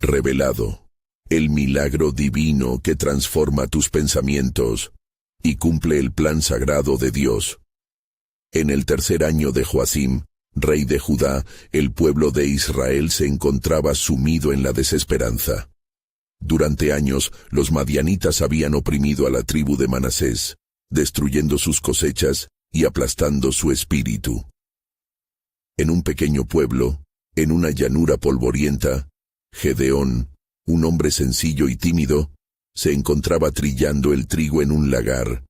revelado, el milagro divino que transforma tus pensamientos y cumple el plan sagrado de Dios. En el tercer año de Joacim, rey de Judá, el pueblo de Israel se encontraba sumido en la desesperanza. Durante años, los madianitas habían oprimido a la tribu de Manasés, destruyendo sus cosechas y aplastando su espíritu. En un pequeño pueblo, en una llanura polvorienta, Gedeón, un hombre sencillo y tímido, se encontraba trillando el trigo en un lagar,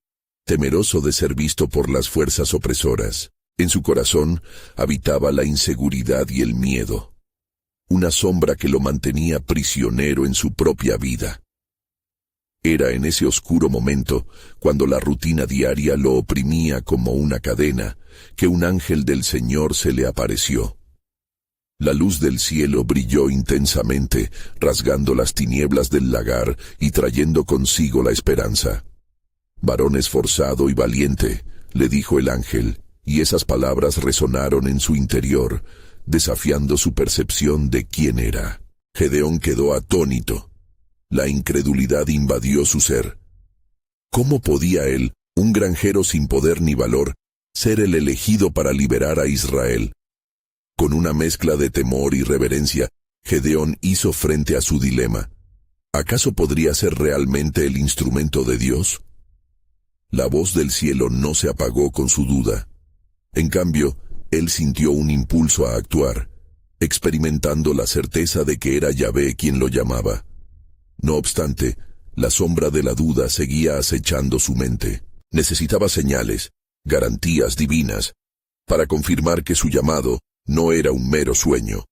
temeroso de ser visto por las fuerzas opresoras. En su corazón habitaba la inseguridad y el miedo, una sombra que lo mantenía prisionero en su propia vida. Era en ese oscuro momento, cuando la rutina diaria lo oprimía como una cadena, que un ángel del Señor se le apareció. La luz del cielo brilló intensamente, rasgando las tinieblas del lagar y trayendo consigo la esperanza. «Varón esforzado y valiente», le dijo el ángel, y esas palabras resonaron en su interior, desafiando su percepción de quién era. Gedeón quedó atónito. La incredulidad invadió su ser. ¿Cómo podía él, un granjero sin poder ni valor, ser el elegido para liberar a Israel? Con una mezcla de temor y reverencia, Gedeón hizo frente a su dilema. ¿Acaso podría ser realmente el instrumento de Dios? La voz del cielo no se apagó con su duda. En cambio, él sintió un impulso a actuar, experimentando la certeza de que era Yahvé quien lo llamaba. No obstante, la sombra de la duda seguía acechando su mente. Necesitaba señales, garantías divinas, para confirmar que su llamado no era un mero sueño.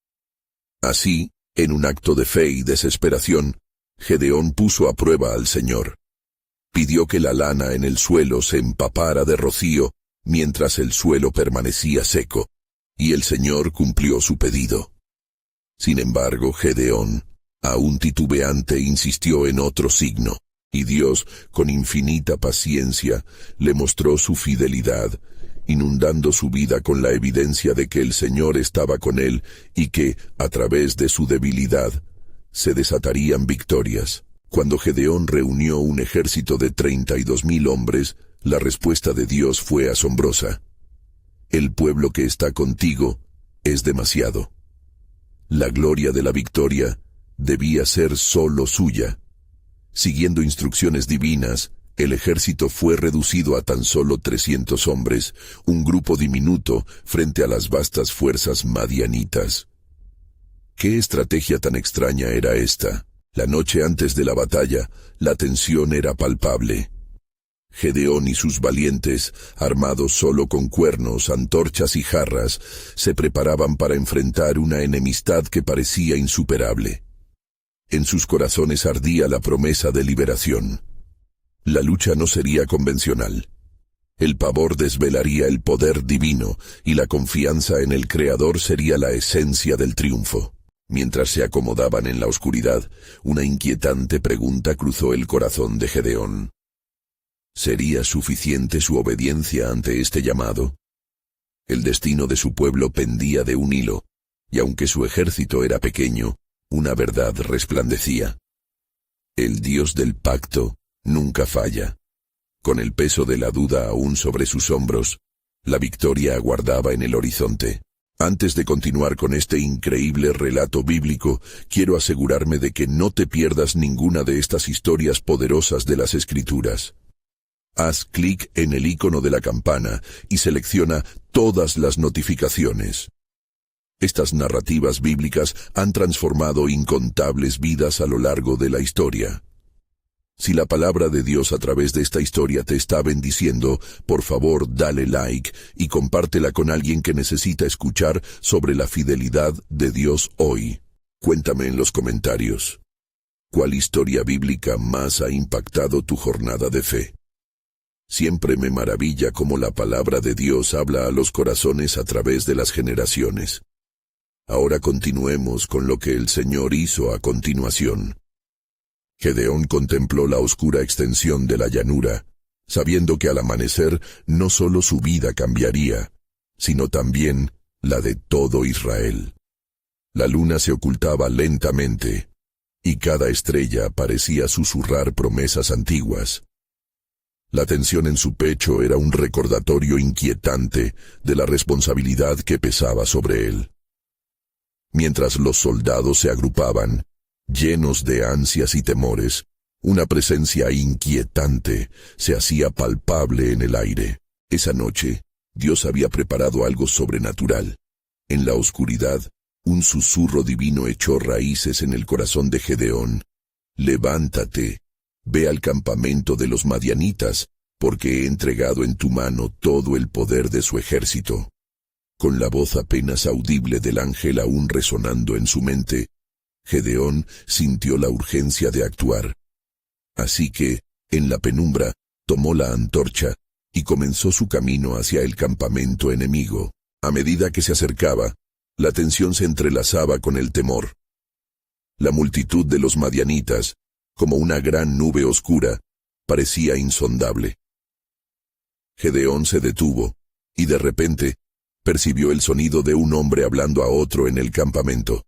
Así, en un acto de fe y desesperación, Gedeón puso a prueba al Señor. Pidió que la lana en el suelo se empapara de rocío mientras el suelo permanecía seco, y el Señor cumplió su pedido. Sin embargo, Gedeón, aún titubeante, insistió en otro signo, y Dios, con infinita paciencia, le mostró su fidelidad, inundando su vida con la evidencia de que el Señor estaba con él y que, a través de su debilidad, se desatarían victorias. Cuando Gedeón reunió un ejército de 32,000 hombres, la respuesta de Dios fue asombrosa. El pueblo que está contigo es demasiado. La gloria de la victoria debía ser solo suya. Siguiendo instrucciones divinas, el ejército fue reducido a tan solo 300 hombres, un grupo diminuto frente a las vastas fuerzas madianitas. ¿Qué estrategia tan extraña era esta? La noche antes de la batalla, la tensión era palpable. Gedeón y sus valientes, armados solo con cuernos, antorchas y jarras, se preparaban para enfrentar una enemistad que parecía insuperable. En sus corazones ardía la promesa de liberación. La lucha no sería convencional. El pavor desvelaría el poder divino y la confianza en el Creador sería la esencia del triunfo. Mientras se acomodaban en la oscuridad, una inquietante pregunta cruzó el corazón de Gedeón. ¿Sería suficiente su obediencia ante este llamado? El destino de su pueblo pendía de un hilo, y aunque su ejército era pequeño, una verdad resplandecía. El Dios del pacto nunca falla. Con el peso de la duda aún sobre sus hombros, la victoria aguardaba en el horizonte. Antes de continuar con este increíble relato bíblico, quiero asegurarme de que no te pierdas ninguna de estas historias poderosas de las Escrituras. Haz clic en el icono de la campana y selecciona todas las notificaciones. Estas narrativas bíblicas han transformado incontables vidas a lo largo de la historia. Si la palabra de Dios a través de esta historia te está bendiciendo, por favor dale like y compártela con alguien que necesita escuchar sobre la fidelidad de Dios hoy. Cuéntame en los comentarios. ¿Cuál historia bíblica más ha impactado tu jornada de fe? Siempre me maravilla cómo la palabra de Dios habla a los corazones a través de las generaciones. Ahora continuemos con lo que el Señor hizo a continuación. Gedeón contempló la oscura extensión de la llanura, sabiendo que al amanecer no solo su vida cambiaría, sino también la de todo Israel. La luna se ocultaba lentamente, y cada estrella parecía susurrar promesas antiguas. La tensión en su pecho era un recordatorio inquietante de la responsabilidad que pesaba sobre él. Mientras los soldados se agrupaban, llenos de ansias y temores, una presencia inquietante se hacía palpable en el aire. Esa noche, Dios había preparado algo sobrenatural. En la oscuridad, un susurro divino echó raíces en el corazón de Gedeón. «Levántate, ve al campamento de los madianitas, porque he entregado en tu mano todo el poder de su ejército». Con la voz apenas audible del ángel aún resonando en su mente, Gedeón sintió la urgencia de actuar. Así que, en la penumbra, tomó la antorcha y comenzó su camino hacia el campamento enemigo. A medida que se acercaba, la tensión se entrelazaba con el temor. La multitud de los madianitas, como una gran nube oscura, parecía insondable. Gedeón se detuvo, y de repente, percibió el sonido de un hombre hablando a otro en el campamento.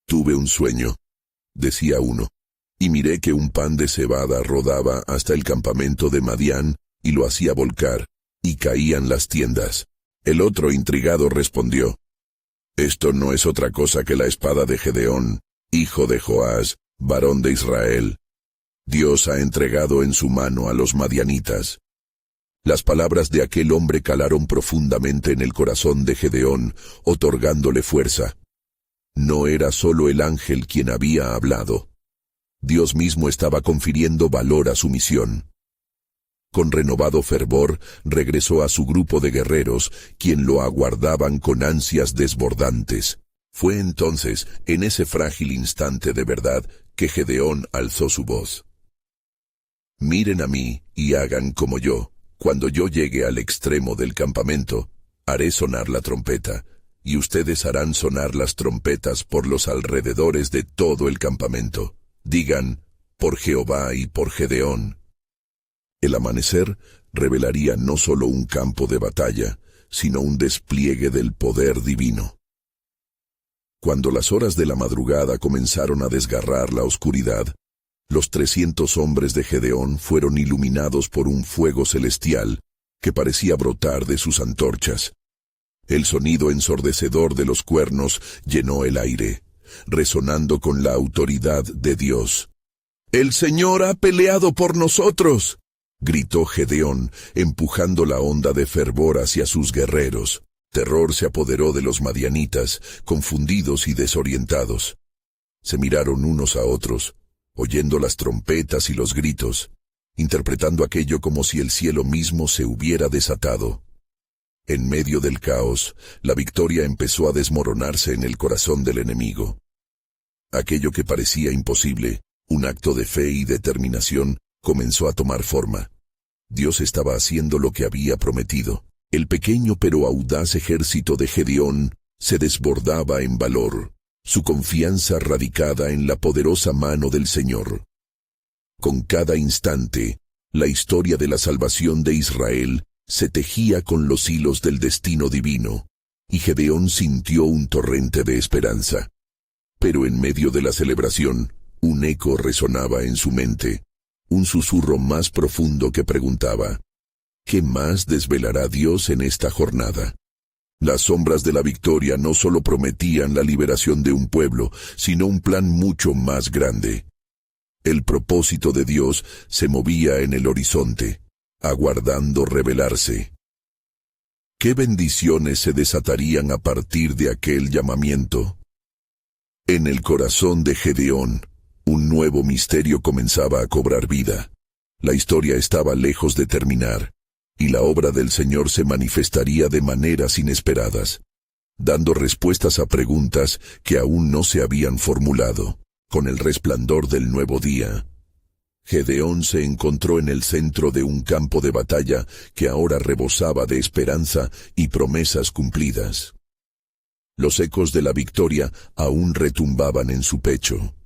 «Tuve un sueño», decía uno, «y miré que un pan de cebada rodaba hasta el campamento de Madián y lo hacía volcar, y caían las tiendas». El otro intrigado respondió, «Esto no es otra cosa que la espada de Gedeón, hijo de Joás, varón de Israel. Dios ha entregado en su mano a los madianitas». Las palabras de aquel hombre calaron profundamente en el corazón de Gedeón, otorgándole fuerza. No era solo el ángel quien había hablado. Dios mismo estaba confiriendo valor a su misión. Con renovado fervor, regresó a su grupo de guerreros, quien lo aguardaban con ansias desbordantes. Fue entonces, en ese frágil instante de verdad, que Gedeón alzó su voz. «Miren a mí y hagan como yo. Cuando yo llegue al extremo del campamento, haré sonar la trompeta, y ustedes harán sonar las trompetas por los alrededores de todo el campamento. Digan, por Jehová y por Gedeón». El amanecer revelaría no solo un campo de batalla, sino un despliegue del poder divino. Cuando las horas de la madrugada comenzaron a desgarrar la oscuridad, los 300 hombres de Gedeón fueron iluminados por un fuego celestial que parecía brotar de sus antorchas. El sonido ensordecedor de los cuernos llenó el aire, resonando con la autoridad de Dios. «¡El Señor ha peleado por nosotros!», gritó Gedeón, empujando la onda de fervor hacia sus guerreros. Terror se apoderó de los madianitas, confundidos y desorientados. Se miraron unos a otros, oyendo las trompetas y los gritos, interpretando aquello como si el cielo mismo se hubiera desatado. En medio del caos, la victoria empezó a desmoronarse en el corazón del enemigo. Aquello que parecía imposible, un acto de fe y determinación, comenzó a tomar forma. Dios estaba haciendo lo que había prometido. El pequeño pero audaz ejército de Gedeón se desbordaba en valor, su confianza radicada en la poderosa mano del Señor. Con cada instante, la historia de la salvación de Israel se tejía con los hilos del destino divino, y Gedeón sintió un torrente de esperanza. Pero en medio de la celebración, un eco resonaba en su mente, un susurro más profundo que preguntaba, ¿qué más desvelará Dios en esta jornada? Las sombras de la victoria no solo prometían la liberación de un pueblo, sino un plan mucho más grande. El propósito de Dios se movía en el horizonte, aguardando revelarse. ¿Qué bendiciones se desatarían a partir de aquel llamamiento? En el corazón de Gedeón, un nuevo misterio comenzaba a cobrar vida. La historia estaba lejos de terminar, y la obra del Señor se manifestaría de maneras inesperadas, dando respuestas a preguntas que aún no se habían formulado. Con el resplandor del nuevo día, Gedeón se encontró en el centro de un campo de batalla que ahora rebosaba de esperanza y promesas cumplidas. Los ecos de la victoria aún retumbaban en su pecho,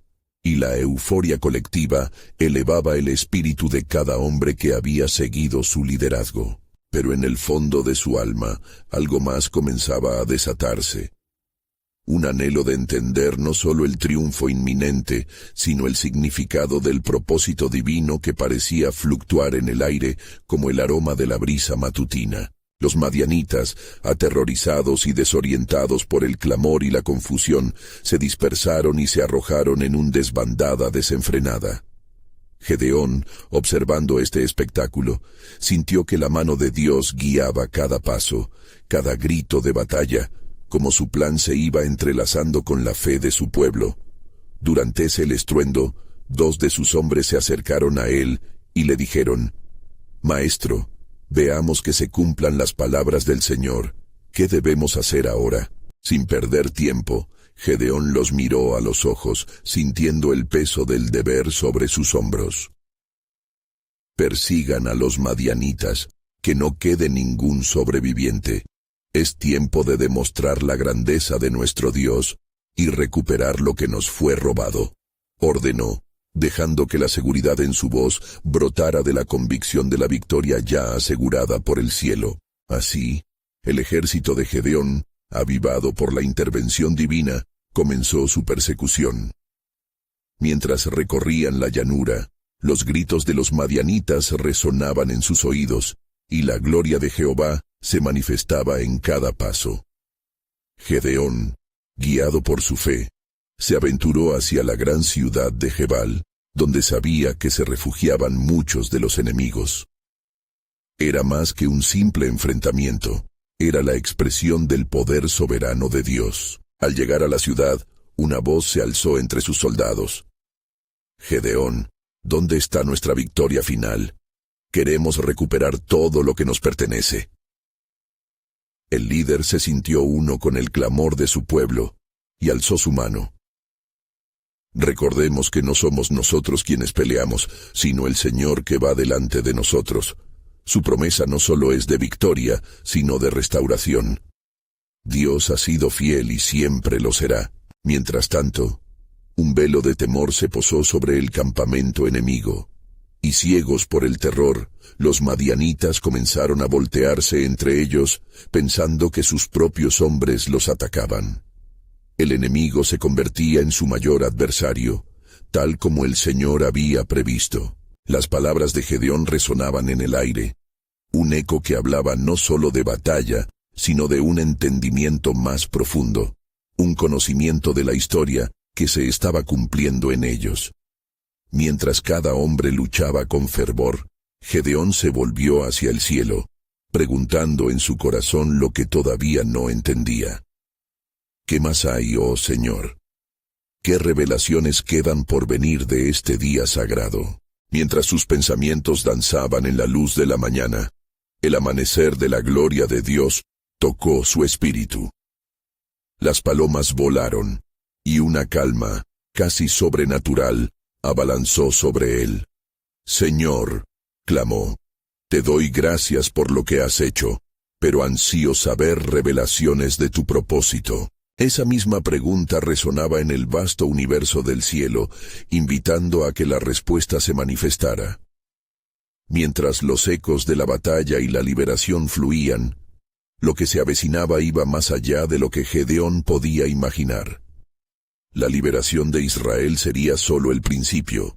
y la euforia colectiva elevaba el espíritu de cada hombre que había seguido su liderazgo. Pero en el fondo de su alma, algo más comenzaba a desatarse. un anhelo de entender no solo el triunfo inminente, sino el significado del propósito divino que parecía fluctuar en el aire como el aroma de la brisa matutina. Los madianitas, aterrorizados y desorientados por el clamor y la confusión, se dispersaron y se arrojaron en una desbandada desenfrenada. Gedeón, observando este espectáculo, sintió que la mano de Dios guiaba cada paso, cada grito de batalla, como su plan se iba entrelazando con la fe de su pueblo. Durante ese estruendo, 2 de sus hombres se acercaron a él y le dijeron: «Maestro, veamos que se cumplan las palabras del Señor. ¿Qué debemos hacer ahora?». Sin perder tiempo, Gedeón los miró a los ojos, sintiendo el peso del deber sobre sus hombros. «Persigan a los madianitas, que no quede ningún sobreviviente. Es tiempo de demostrar la grandeza de nuestro Dios y recuperar lo que nos fue robado», ordenó, dejando que la seguridad en su voz brotara de la convicción de la victoria ya asegurada por el cielo. Así, el ejército de Gedeón, avivado por la intervención divina, comenzó su persecución. Mientras recorrían la llanura, los gritos de los madianitas resonaban en sus oídos, y la gloria de Jehová se manifestaba en cada paso. Gedeón, guiado por su fe, se aventuró hacia la gran ciudad de Gebal, donde sabía que se refugiaban muchos de los enemigos. Era más que un simple enfrentamiento, era la expresión del poder soberano de Dios. Al llegar a la ciudad, una voz se alzó entre sus soldados: «Gedeón, ¿dónde está nuestra victoria final? Queremos recuperar todo lo que nos pertenece». El líder se sintió uno con el clamor de su pueblo, y alzó su mano. «Recordemos que no somos nosotros quienes peleamos, sino el Señor que va delante de nosotros. Su promesa no solo es de victoria, sino de restauración. Dios ha sido fiel y siempre lo será». Mientras tanto, un velo de temor se posó sobre el campamento enemigo, y ciegos por el terror, los madianitas comenzaron a voltearse entre ellos, pensando que sus propios hombres los atacaban. El enemigo se convertía en su mayor adversario, tal como el Señor había previsto. Las palabras de Gedeón resonaban en el aire, un eco que hablaba no solo de batalla, sino de un entendimiento más profundo, un conocimiento de la historia que se estaba cumpliendo en ellos. Mientras cada hombre luchaba con fervor, Gedeón se volvió hacia el cielo, preguntando en su corazón lo que todavía no entendía. ¿Qué más hay, oh Señor? ¿Qué revelaciones quedan por venir de este día sagrado? Mientras sus pensamientos danzaban en la luz de la mañana, el amanecer de la gloria de Dios tocó su espíritu. Las palomas volaron, y una calma, casi sobrenatural, abalanzó sobre él. «Señor», clamó, «te doy gracias por lo que has hecho, pero ansío saber revelaciones de tu propósito». Esa misma pregunta resonaba en el vasto universo del cielo, invitando a que la respuesta se manifestara. Mientras los ecos de la batalla y la liberación fluían, lo que se avecinaba iba más allá de lo que Gedeón podía imaginar. La liberación de Israel sería solo el principio.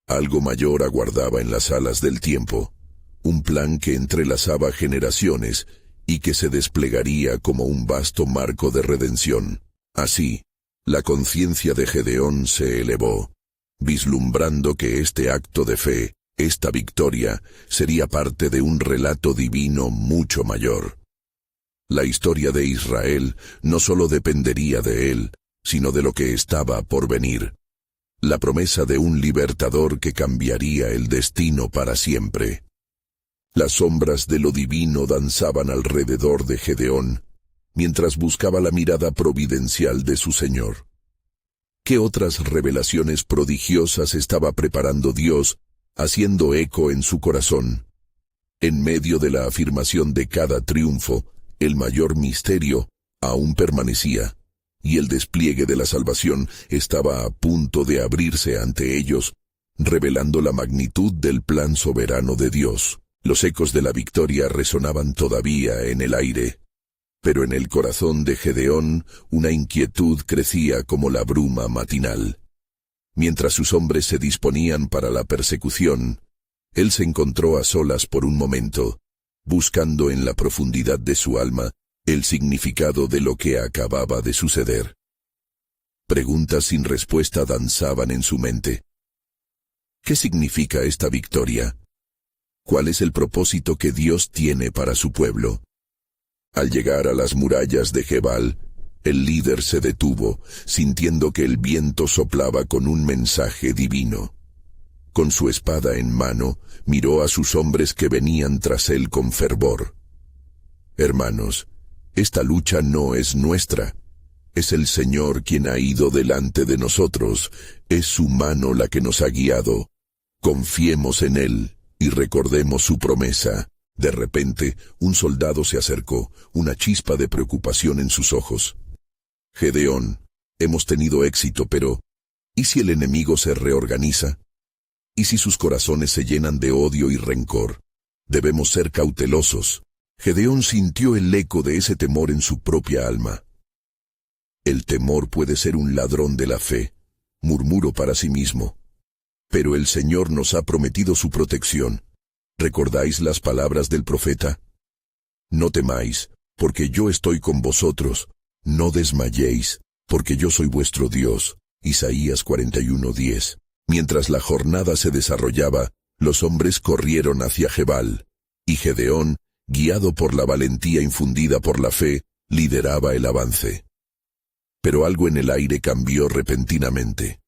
Algo mayor aguardaba en las alas del tiempo, un plan que entrelazaba generaciones y que se desplegaría como un vasto marco de redención. Así, la conciencia de Gedeón se elevó, vislumbrando que este acto de fe, esta victoria, sería parte de un relato divino mucho mayor. La historia de Israel no solo dependería de él, sino de lo que estaba por venir. La promesa de un libertador que cambiaría el destino para siempre. Las sombras de lo divino danzaban alrededor de Gedeón, mientras buscaba la mirada providencial de su Señor. ¿Qué otras revelaciones prodigiosas estaba preparando Dios, haciendo eco en su corazón? En medio de la afirmación de cada triunfo, el mayor misterio aún permanecía, y el despliegue de la salvación estaba a punto de abrirse ante ellos, revelando la magnitud del plan soberano de Dios. Los ecos de la victoria resonaban todavía en el aire. Pero en el corazón de Gedeón una inquietud crecía como la bruma matinal. Mientras sus hombres se disponían para la persecución, él se encontró a solas por un momento, buscando en la profundidad de su alma el significado de lo que acababa de suceder. Preguntas sin respuesta danzaban en su mente. ¿Qué significa esta victoria? ¿Cuál es el propósito que Dios tiene para su pueblo? Al llegar a las murallas de Gebal, el líder se detuvo, sintiendo que el viento soplaba con un mensaje divino. Con su espada en mano, miró a sus hombres que venían tras él con fervor. Hermanos, esta lucha no es nuestra. Es el Señor quien ha ido delante de nosotros. Es su mano la que nos ha guiado. Confiemos en Él y recordemos su promesa. De repente, un soldado se acercó, una chispa de preocupación en sus ojos. Gedeón, hemos tenido éxito, pero ¿y si el enemigo se reorganiza? ¿Y si sus corazones se llenan de odio y rencor? Debemos ser cautelosos. Gedeón sintió el eco de ese temor en su propia alma. El temor puede ser un ladrón de la fe, murmuró para sí mismo. Pero el Señor nos ha prometido su protección. ¿Recordáis las palabras del profeta? No temáis, porque yo estoy con vosotros. No desmayéis, porque yo soy vuestro Dios. Isaías 41:10. Mientras la jornada se desarrollaba, los hombres corrieron hacia Gebal, y Gedeón, guiado por la valentía infundida por la fe, lideraba el avance. Pero algo en el aire cambió repentinamente.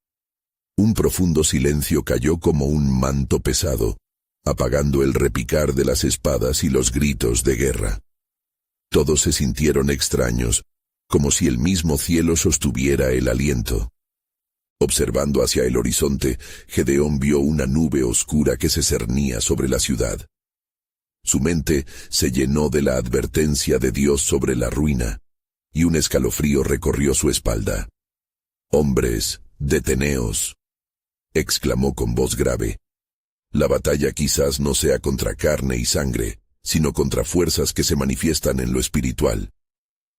Un profundo silencio cayó como un manto pesado, apagando el repicar de las espadas y los gritos de guerra. Todos se sintieron extraños, como si el mismo cielo sostuviera el aliento. Observando hacia el horizonte, Gedeón vio una nube oscura que se cernía sobre la ciudad. Su mente se llenó de la advertencia de Dios sobre la ruina, y un escalofrío recorrió su espalda. «Hombres, deteneos», exclamó con voz grave. «La batalla quizás no sea contra carne y sangre, sino contra fuerzas que se manifiestan en lo espiritual.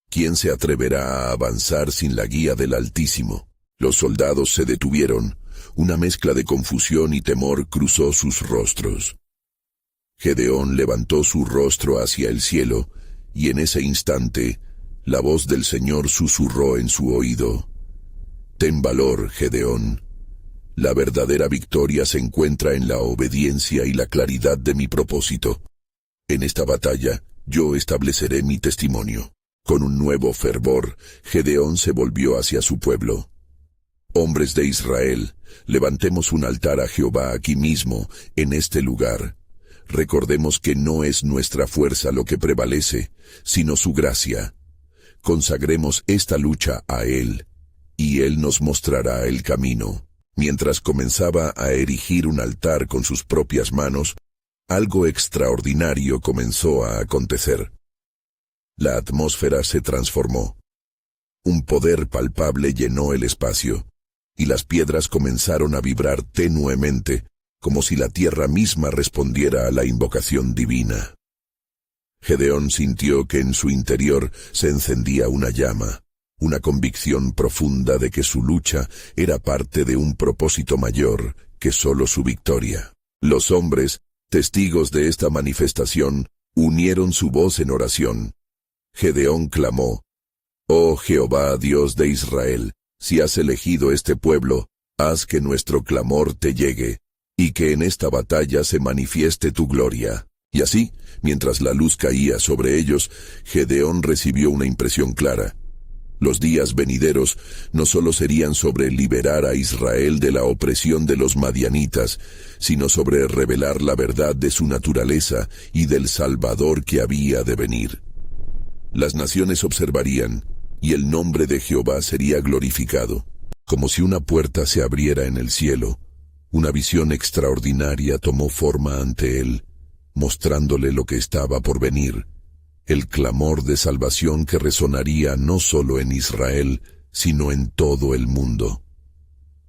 ¿Quién se atreverá a avanzar sin la guía del Altísimo?» Los soldados se detuvieron. Una mezcla de confusión y temor cruzó sus rostros. Gedeón levantó su rostro hacia el cielo, y en ese instante, la voz del Señor susurró en su oído. «Ten valor, Gedeón. La verdadera victoria se encuentra en la obediencia y la claridad de mi propósito. En esta batalla, yo estableceré mi testimonio». Con un nuevo fervor, Gedeón se volvió hacia su pueblo. «Hombres de Israel, levantemos un altar a Jehová aquí mismo, en este lugar. Recordemos que no es nuestra fuerza lo que prevalece, sino su gracia. Consagremos esta lucha a Él, y Él nos mostrará el camino». Mientras comenzaba a erigir un altar con sus propias manos, algo extraordinario comenzó a acontecer. La atmósfera se transformó. Un poder palpable llenó el espacio, y las piedras comenzaron a vibrar tenuemente, como si la tierra misma respondiera a la invocación divina. Gedeón sintió que en su interior se encendía una llama, una convicción profunda de que su lucha era parte de un propósito mayor que solo su victoria. Los hombres, testigos de esta manifestación, unieron su voz en oración. Gedeón clamó: «Oh Jehová, Dios de Israel, si has elegido este pueblo, haz que nuestro clamor te llegue, y que en esta batalla se manifieste tu gloria». Y así, mientras la luz caía sobre ellos, Gedeón recibió una impresión clara. Los días venideros no solo serían sobre liberar a Israel de la opresión de los madianitas, sino sobre revelar la verdad de su naturaleza y del Salvador que había de venir. Las naciones observarían, y el nombre de Jehová sería glorificado. Como si una puerta se abriera en el cielo, una visión extraordinaria tomó forma ante él, mostrándole lo que estaba por venir, el clamor de salvación que resonaría no solo en Israel, sino en todo el mundo.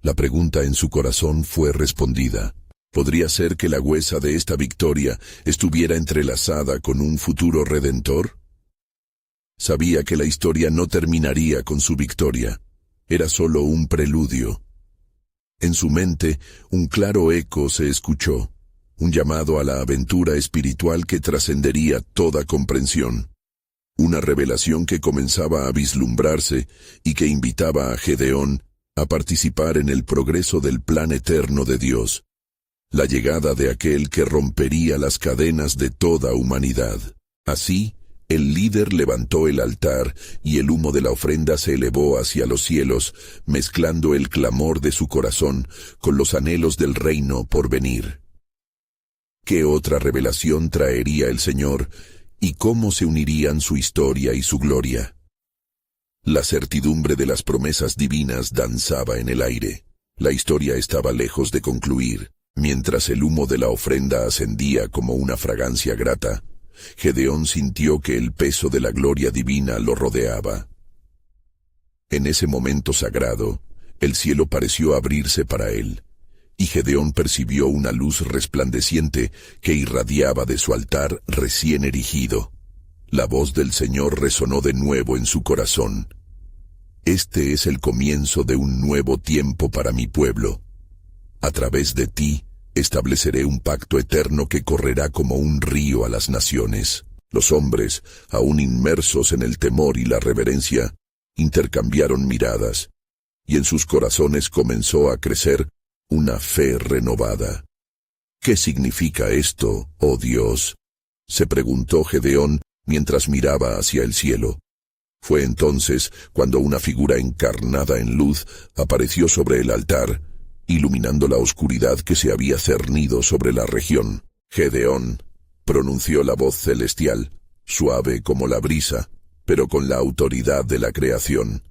La pregunta en su corazón fue respondida. ¿Podría ser que la huesa de esta victoria estuviera entrelazada con un futuro redentor? Sabía que la historia no terminaría con su victoria. Era solo un preludio. En su mente, un claro eco se escuchó, un llamado a la aventura espiritual que trascendería toda comprensión. Una revelación que comenzaba a vislumbrarse y que invitaba a Gedeón a participar en el progreso del plan eterno de Dios. La llegada de aquel que rompería las cadenas de toda humanidad. Así, el líder levantó el altar y el humo de la ofrenda se elevó hacia los cielos, mezclando el clamor de su corazón con los anhelos del reino por venir. ¿Qué otra revelación traería el Señor y cómo se unirían su historia y su gloria? La certidumbre de las promesas divinas danzaba en el aire. La historia estaba lejos de concluir. Mientras el humo de la ofrenda ascendía como una fragancia grata, Gedeón sintió que el peso de la gloria divina lo rodeaba. En ese momento sagrado, el cielo pareció abrirse para él, y Gedeón percibió una luz resplandeciente que irradiaba de su altar recién erigido. La voz del Señor resonó de nuevo en su corazón. Este es el comienzo de un nuevo tiempo para mi pueblo. A través de ti, estableceré un pacto eterno que correrá como un río a las naciones. Los hombres, aún inmersos en el temor y la reverencia, intercambiaron miradas, y en sus corazones comenzó a crecer una fe renovada. ¿Qué significa esto, oh Dios?, se preguntó Gedeón mientras miraba hacia el cielo. Fue entonces cuando una figura encarnada en luz apareció sobre el altar, iluminando la oscuridad que se había cernido sobre la región. Gedeón, pronunció la voz celestial, suave como la brisa, pero con la autoridad de la creación.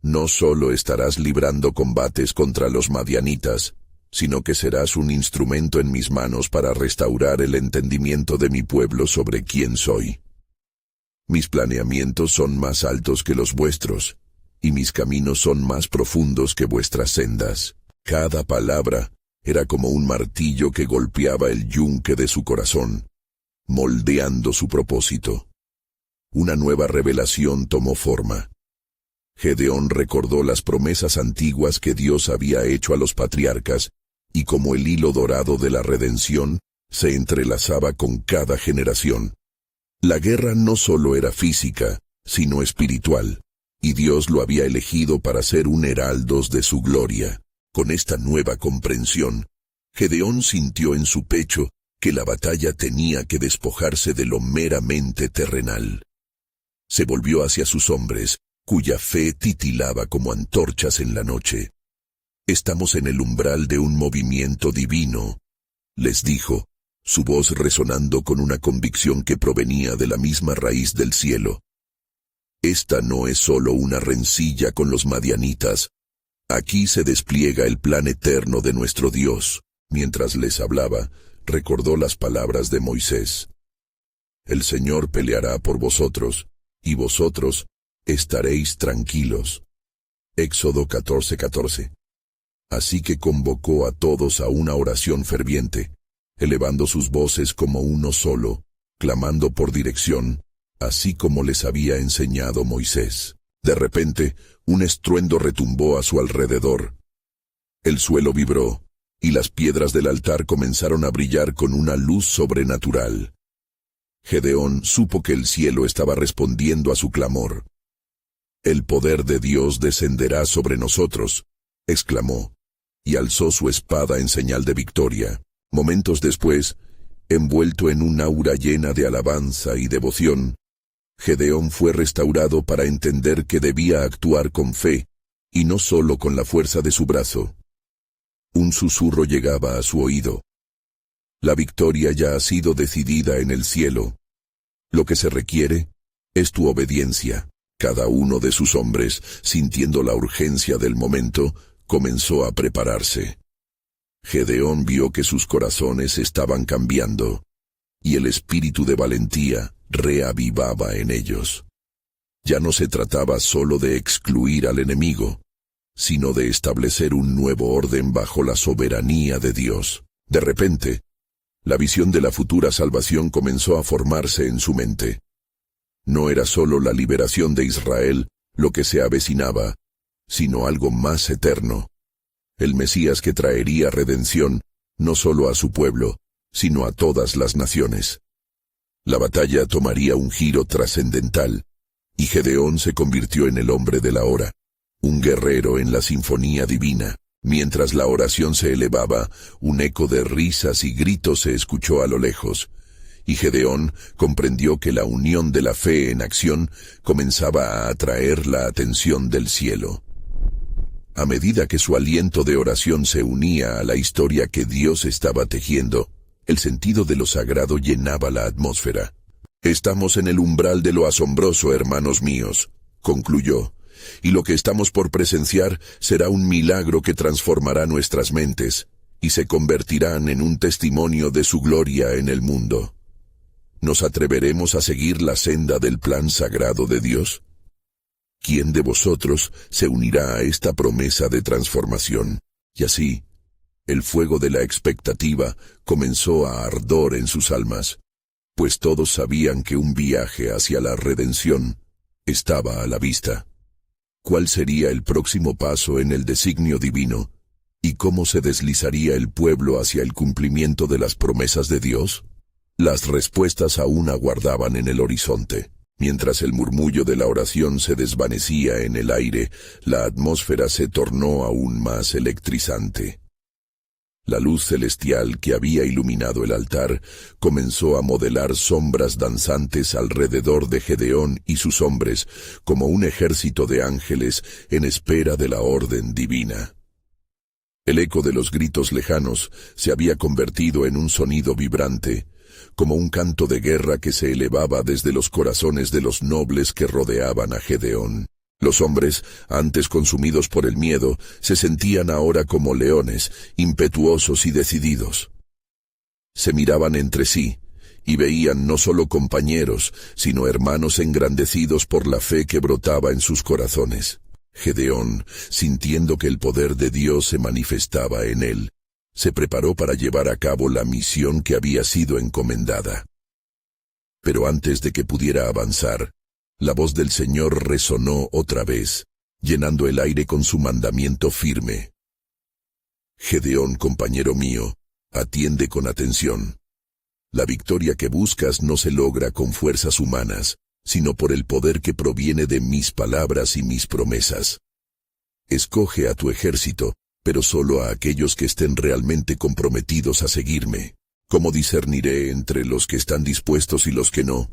No solo estarás librando combates contra los madianitas, sino que serás un instrumento en mis manos para restaurar el entendimiento de mi pueblo sobre quién soy. Mis planeamientos son más altos que los vuestros, y mis caminos son más profundos que vuestras sendas. Cada palabra era como un martillo que golpeaba el yunque de su corazón, moldeando su propósito. Una nueva revelación tomó forma. Gedeón recordó las promesas antiguas que Dios había hecho a los patriarcas, y como el hilo dorado de la redención, se entrelazaba con cada generación. La guerra no solo era física, sino espiritual, y Dios lo había elegido para ser un heraldos de su gloria. Con esta nueva comprensión, Gedeón sintió en su pecho que la batalla tenía que despojarse de lo meramente terrenal. Se volvió hacia sus hombres, cuya fe titilaba como antorchas en la noche. «Estamos en el umbral de un movimiento divino», les dijo, su voz resonando con una convicción que provenía de la misma raíz del cielo. «Esta no es solo una rencilla con los madianitas. Aquí se despliega el plan eterno de nuestro Dios». Mientras les hablaba, recordó las palabras de Moisés. «El Señor peleará por vosotros, y vosotros estaréis tranquilos». Éxodo 14:14. Así que convocó a todos a una oración ferviente, elevando sus voces como uno solo, clamando por dirección, así como les había enseñado Moisés. De repente, un estruendo retumbó a su alrededor. El suelo vibró, y las piedras del altar comenzaron a brillar con una luz sobrenatural. Gedeón supo que el cielo estaba respondiendo a su clamor. «El poder de Dios descenderá sobre nosotros», exclamó, y alzó su espada en señal de victoria. Momentos después, envuelto en un aura llena de alabanza y devoción, Gedeón fue restaurado para entender que debía actuar con fe, y no solo con la fuerza de su brazo. Un susurro llegaba a su oído. «La victoria ya ha sido decidida en el cielo. Lo que se requiere es tu obediencia». Cada uno de sus hombres, sintiendo la urgencia del momento, comenzó a prepararse. Gedeón vio que sus corazones estaban cambiando, y el espíritu de valentía reavivaba en ellos. Ya no se trataba solo de excluir al enemigo, sino de establecer un nuevo orden bajo la soberanía de Dios. De repente, la visión de la futura salvación comenzó a formarse en su mente. No era solo la liberación de Israel lo que se avecinaba, sino algo más eterno. El Mesías que traería redención no solo a su pueblo, sino a todas las naciones. La batalla tomaría un giro trascendental, y Gedeón se convirtió en el hombre de la hora, un guerrero en la sinfonía divina. Mientras la oración se elevaba, un eco de risas y gritos se escuchó a lo lejos, y Gedeón comprendió que la unión de la fe en acción comenzaba a atraer la atención del cielo. A medida que su aliento de oración se unía a la historia que Dios estaba tejiendo, el sentido de lo sagrado llenaba la atmósfera. «Estamos en el umbral de lo asombroso, hermanos míos», concluyó, «y lo que estamos por presenciar será un milagro que transformará nuestras mentes y se convertirán en un testimonio de su gloria en el mundo. ¿Nos atreveremos a seguir la senda del plan sagrado de Dios? ¿Quién de vosotros se unirá a esta promesa de transformación?» Y así, el fuego de la expectativa comenzó a ardor en sus almas, pues todos sabían que un viaje hacia la redención estaba a la vista. ¿Cuál sería el próximo paso en el designio divino? ¿Y cómo se deslizaría el pueblo hacia el cumplimiento de las promesas de Dios? Las respuestas aún aguardaban en el horizonte. Mientras el murmullo de la oración se desvanecía en el aire, la atmósfera se tornó aún más electrizante. La luz celestial que había iluminado el altar comenzó a modelar sombras danzantes alrededor de Gedeón y sus hombres, como un ejército de ángeles en espera de la orden divina. El eco de los gritos lejanos se había convertido en un sonido vibrante, como un canto de guerra que se elevaba desde los corazones de los nobles que rodeaban a Gedeón. Los hombres, antes consumidos por el miedo, se sentían ahora como leones, impetuosos y decididos. Se miraban entre sí, y veían no solo compañeros, sino hermanos engrandecidos por la fe que brotaba en sus corazones. Gedeón, sintiendo que el poder de Dios se manifestaba en él, se preparó para llevar a cabo la misión que había sido encomendada. Pero antes de que pudiera avanzar, la voz del Señor resonó otra vez, llenando el aire con su mandamiento firme. «Gedeón, compañero mío, atiende con atención. La victoria que buscas no se logra con fuerzas humanas, sino por el poder que proviene de mis palabras y mis promesas. Escoge a tu ejército, pero solo a aquellos que estén realmente comprometidos a seguirme. ¿Cómo discerniré entre los que están dispuestos y los que no?»,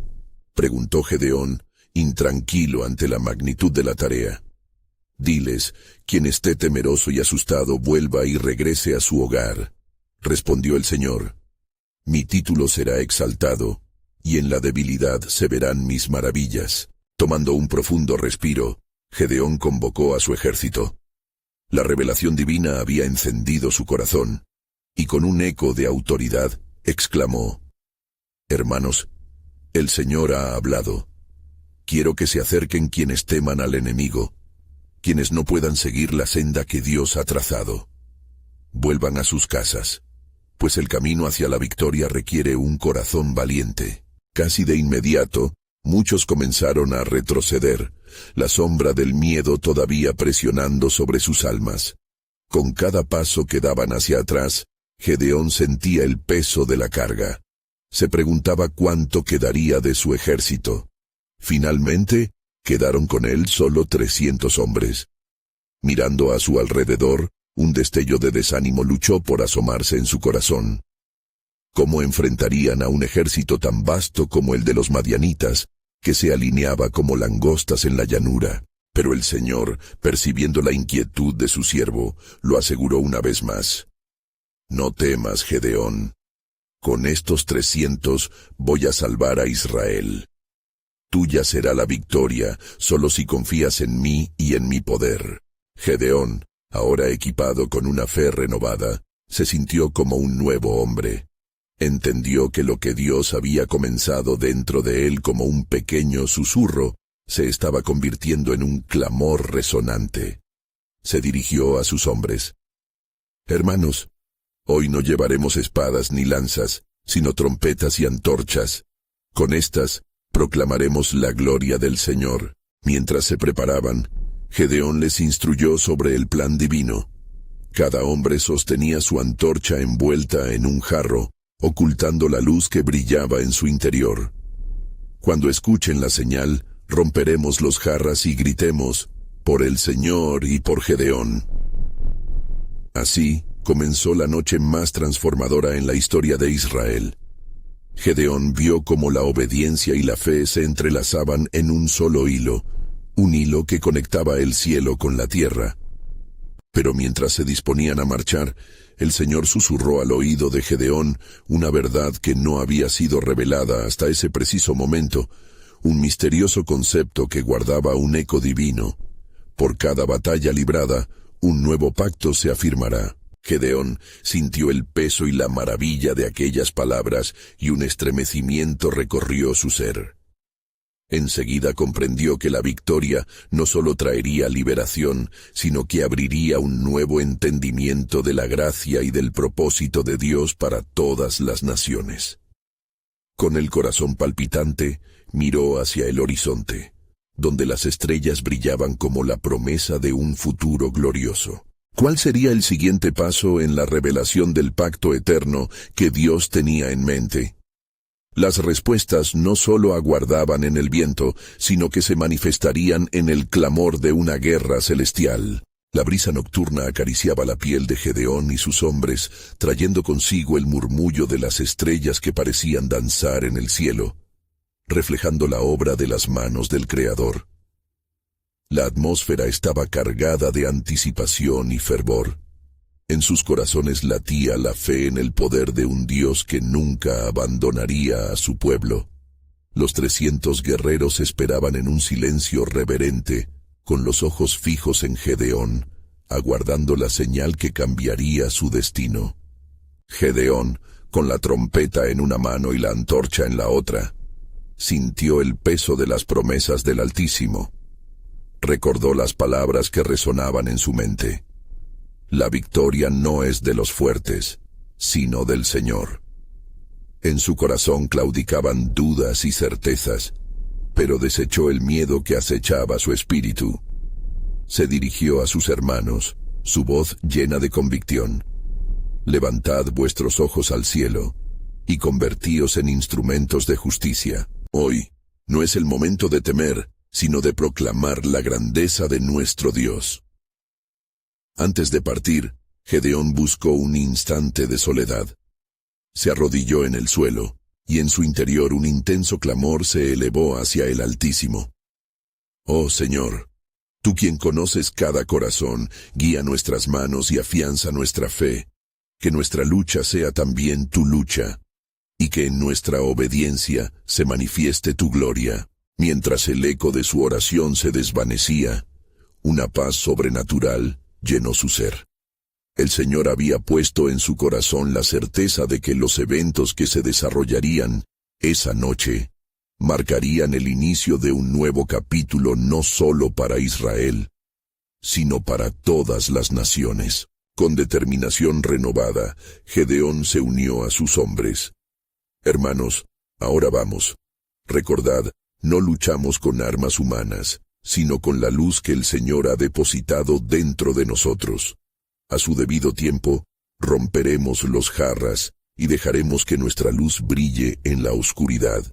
preguntó Gedeón, intranquilo ante la magnitud de la tarea. «Diles, quien esté temeroso y asustado vuelva y regrese a su hogar», respondió el Señor. «Mi título será exaltado, y en la debilidad se verán mis maravillas». Tomando un profundo respiro, Gedeón convocó a su ejército. La revelación divina había encendido su corazón, y con un eco de autoridad, exclamó: «Hermanos, el Señor ha hablado. Quiero que se acerquen quienes teman al enemigo, quienes no puedan seguir la senda que Dios ha trazado. Vuelvan a sus casas, pues el camino hacia la victoria requiere un corazón valiente». Casi de inmediato, muchos comenzaron a retroceder, la sombra del miedo todavía presionando sobre sus almas. Con cada paso que daban hacia atrás, Gedeón sentía el peso de la carga. Se preguntaba cuánto quedaría de su ejército. Finalmente, quedaron con él solo 300 hombres. Mirando a su alrededor, un destello de desánimo luchó por asomarse en su corazón. ¿Cómo enfrentarían a un ejército tan vasto como el de los madianitas, que se alineaba como langostas en la llanura? Pero el Señor, percibiendo la inquietud de su siervo, lo aseguró una vez más: «No temas, Gedeón. Con estos 300 voy a salvar a Israel. Tuya será la victoria, solo si confías en mí y en mi poder». Gedeón, ahora equipado con una fe renovada, se sintió como un nuevo hombre. Entendió que lo que Dios había comenzado dentro de él como un pequeño susurro, se estaba convirtiendo en un clamor resonante. Se dirigió a sus hombres: «Hermanos, hoy no llevaremos espadas ni lanzas, sino trompetas y antorchas. Con estas, Proclamaremos la gloria del Señor. Mientras se preparaban, Gedeón les instruyó sobre el plan divino. Cada hombre sostenía su antorcha envuelta en un jarro, ocultando la luz que brillaba en su interior. Cuando escuchen la señal, romperemos los jarras y gritemos, por el Señor y por Gedeón. Así comenzó la noche más transformadora en la historia de Israel. Gedeón vio cómo la obediencia y la fe se entrelazaban en un solo hilo, un hilo que conectaba el cielo con la tierra. Pero mientras se disponían a marchar, el Señor susurró al oído de Gedeón una verdad que no había sido revelada hasta ese preciso momento, un misterioso concepto que guardaba un eco divino. Por cada batalla librada, un nuevo pacto se afirmará. Gedeón sintió el peso y la maravilla de aquellas palabras y un estremecimiento recorrió su ser. Enseguida comprendió que la victoria no solo traería liberación, sino que abriría un nuevo entendimiento de la gracia y del propósito de Dios para todas las naciones. Con el corazón palpitante, miró hacia el horizonte, donde las estrellas brillaban como la promesa de un futuro glorioso. ¿Cuál sería el siguiente paso en la revelación del pacto eterno que Dios tenía en mente? Las respuestas no solo aguardaban en el viento, sino que se manifestarían en el clamor de una guerra celestial. La brisa nocturna acariciaba la piel de Gedeón y sus hombres, trayendo consigo el murmullo de las estrellas que parecían danzar en el cielo, reflejando la obra de las manos del Creador. La atmósfera estaba cargada de anticipación y fervor. En sus corazones latía la fe en el poder de un Dios que nunca abandonaría a su pueblo. Los 300 guerreros esperaban en un silencio reverente, con los ojos fijos en Gedeón, aguardando la señal que cambiaría su destino. Gedeón, con la trompeta en una mano y la antorcha en la otra, sintió el peso de las promesas del Altísimo. Recordó las palabras que resonaban en su mente. La victoria no es de los fuertes, sino del Señor. En su corazón claudicaban dudas y certezas, pero desechó el miedo que acechaba su espíritu. Se dirigió a sus hermanos, su voz llena de convicción. Levantad vuestros ojos al cielo, y convertíos en instrumentos de justicia. Hoy no es el momento de temer, sino de proclamar la grandeza de nuestro Dios. Antes de partir, Gedeón buscó un instante de soledad. Se arrodilló en el suelo, y en su interior un intenso clamor se elevó hacia el Altísimo. Oh Señor, tú quien conoces cada corazón, guía nuestras manos y afianza nuestra fe, que nuestra lucha sea también tu lucha, y que en nuestra obediencia se manifieste tu gloria. Mientras el eco de su oración se desvanecía, una paz sobrenatural llenó su ser. El Señor había puesto en su corazón la certeza de que los eventos que se desarrollarían esa noche marcarían el inicio de un nuevo capítulo no solo para Israel, sino para todas las naciones. Con determinación renovada, Gedeón se unió a sus hombres. Hermanos, ahora vamos. Recordad, no luchamos con armas humanas, sino con la luz que el Señor ha depositado dentro de nosotros. A su debido tiempo, romperemos los jarras y dejaremos que nuestra luz brille en la oscuridad.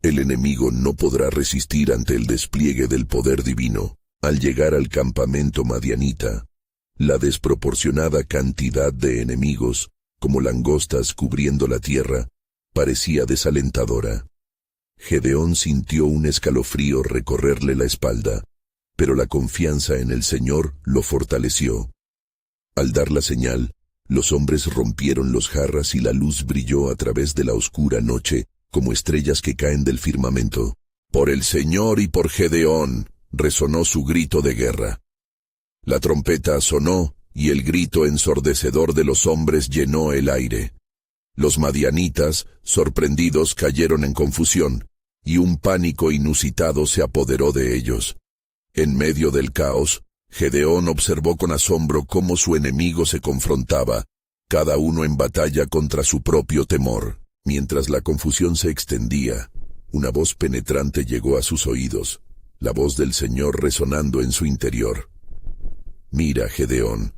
El enemigo no podrá resistir ante el despliegue del poder divino. Al llegar al campamento madianita, la desproporcionada cantidad de enemigos, como langostas cubriendo la tierra, parecía desalentadora. Gedeón sintió un escalofrío recorrerle la espalda, pero la confianza en el Señor lo fortaleció. Al dar la señal, los hombres rompieron los jarras y la luz brilló a través de la oscura noche, como estrellas que caen del firmamento. Por el Señor y por Gedeón, resonó su grito de guerra. La trompeta sonó, y el grito ensordecedor de los hombres llenó el aire. Los madianitas, sorprendidos, cayeron en confusión, y un pánico inusitado se apoderó de ellos. En medio del caos, Gedeón observó con asombro cómo su enemigo se confrontaba, cada uno en batalla contra su propio temor. Mientras la confusión se extendía, Una voz penetrante llegó a sus oídos, la voz del Señor resonando en su interior. Mira, Gedeón,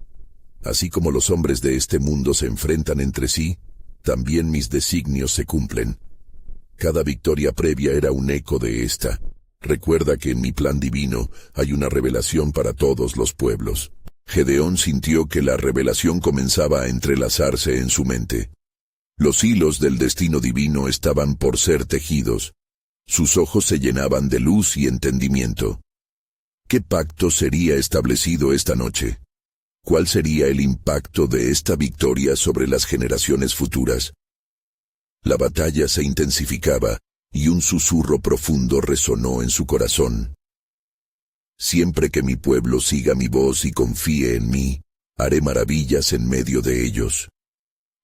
así como los hombres de este mundo se enfrentan entre sí, también mis designios se cumplen. Cada victoria previa era un eco de esta. Recuerda que en mi plan divino hay una revelación para todos los pueblos. Gedeón sintió que la revelación comenzaba a entrelazarse en su mente. Los hilos del destino divino estaban por ser tejidos. Sus ojos se llenaban de luz y entendimiento. ¿Qué pacto sería establecido esta noche? ¿Cuál sería el impacto de esta victoria sobre las generaciones futuras? La batalla se intensificaba y un susurro profundo resonó en su corazón. Siempre que mi pueblo siga mi voz y confíe en mí, haré maravillas en medio de ellos.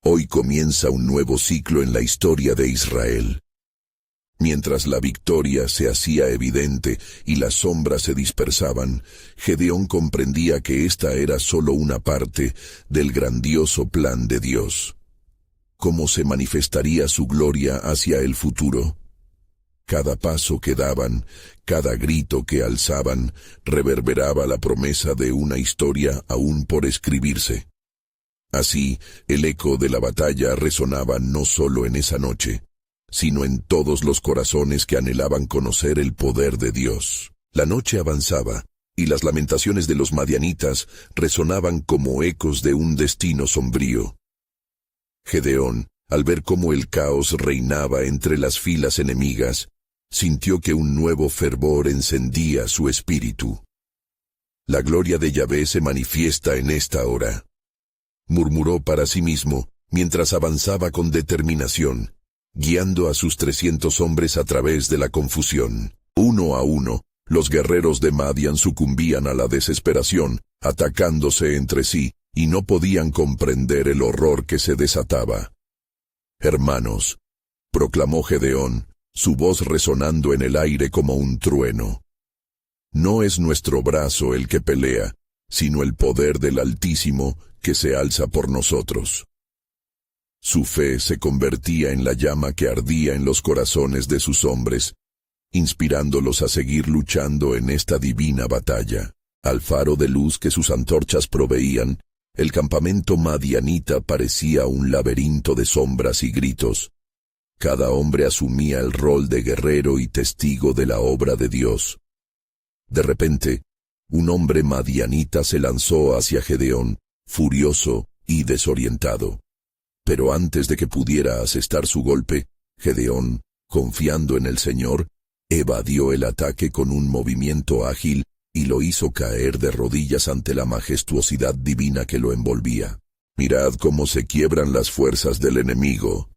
Hoy comienza un nuevo ciclo en la historia de Israel. Mientras la victoria se hacía evidente y las sombras se dispersaban, Gedeón comprendía que esta era solo una parte del grandioso plan de Dios. ¿Cómo se manifestaría su gloria hacia el futuro? Cada paso que daban, cada grito que alzaban, reverberaba la promesa de una historia aún por escribirse. Así, el eco de la batalla resonaba no solo en esa noche, sino en todos los corazones que anhelaban conocer el poder de Dios. La noche avanzaba, y las lamentaciones de los madianitas resonaban como ecos de un destino sombrío. Gedeón, al ver cómo el caos reinaba entre las filas enemigas, sintió que un nuevo fervor encendía su espíritu. La gloria de Yahvé se manifiesta en esta hora. Murmuró para sí mismo, mientras avanzaba con determinación, guiando a sus 300 hombres a través de la confusión. Uno a uno, los guerreros de Madián sucumbían a la desesperación, atacándose entre sí, y no podían comprender el horror que se desataba. «Hermanos», proclamó Gedeón, su voz resonando en el aire como un trueno. «No es nuestro brazo el que pelea, sino el poder del Altísimo que se alza por nosotros». Su fe se convertía en la llama que ardía en los corazones de sus hombres, inspirándolos a seguir luchando en esta divina batalla. Al faro de luz que sus antorchas proveían, el campamento madianita parecía un laberinto de sombras y gritos. Cada hombre asumía el rol de guerrero y testigo de la obra de Dios. De repente, un hombre madianita se lanzó hacia Gedeón, furioso y desorientado. Pero antes de que pudiera asestar su golpe, Gedeón, confiando en el Señor, evadió el ataque con un movimiento ágil y lo hizo caer de rodillas ante la majestuosidad divina que lo envolvía. «Mirad cómo se quiebran las fuerzas del enemigo»,